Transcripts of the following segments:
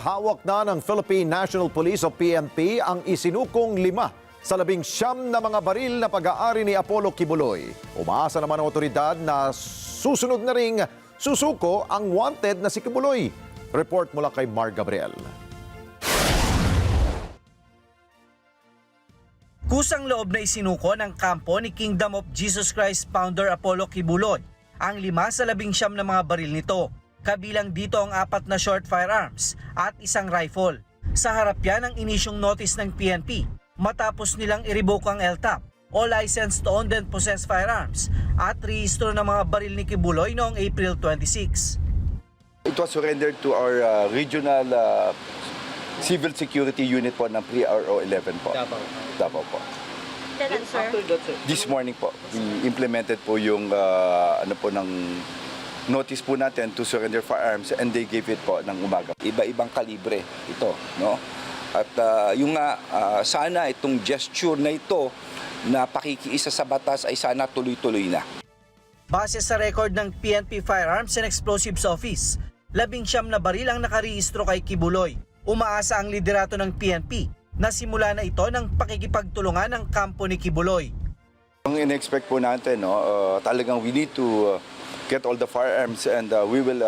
hawak na ng Philippine National Police o PNP ang isinukong 5 sa 19 na mga baril na pag-aari ni Apollo Kibuloy. Umaasa naman ang otoridad na susunod na ring susuko ang wanted na si Kibuloy. Report mula kay Mar Gabriel. Kusang loob na isinuko ng kampo ni Kingdom of Jesus Christ founder Apollo Kibuloy ang 5 sa 19 na mga baril nito. Kabilang dito ang 4 na short firearms at isang rifle. Sa harap yan ang inisyong notice ng PNP matapos nilang i-revoke ang LTAP o License to Own and Possess Firearms at rehistro ng mga baril ni Kibuloy noong April 26. It was surrendered to our regional civil security unit po ng PRO 11 po. Davao po. Kailan, sir? This morning po, we implemented po yung ng notice po natin to surrender firearms and they gave it po ng umaga. Iba-ibang kalibre ito, no? At sana itong gesture na ito na pakikiisa sa batas ay sana tuloy-tuloy na. Base sa record ng PNP Firearms and Explosives Office, 19 na baril ang nakarehistro kay Kibuloy. Umaasa ang liderato ng PNP na simula na ito ng pakikipagtulungan ng kampo ni Kibuloy. Ang in-expect po natin, talagang we need to get all the firearms and we will,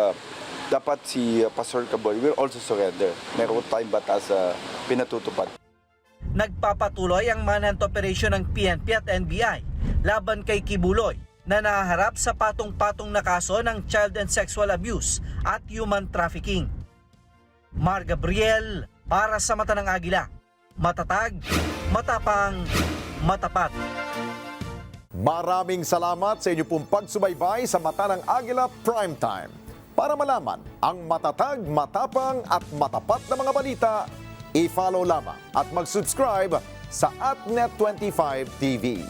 dapat si Pastor Kibuloy will also surrender. Meron tayong batas pinatutupad. Nagpapatuloy ang manhunt operation ng PNP at NBI laban kay Kibuloy na nahaharap sa patong-patong na kaso ng child and sexual abuse at human trafficking. Mar Gabriel, para sa Mata ng Agila. Matatag, matapang, matapat. Maraming salamat sa inyo pong pagsubaybay sa Mata ng Agila Primetime. Para malaman ang matatag, matapang at matapat na mga balita, i-follow lamang at mag-subscribe sa @Net25 TV.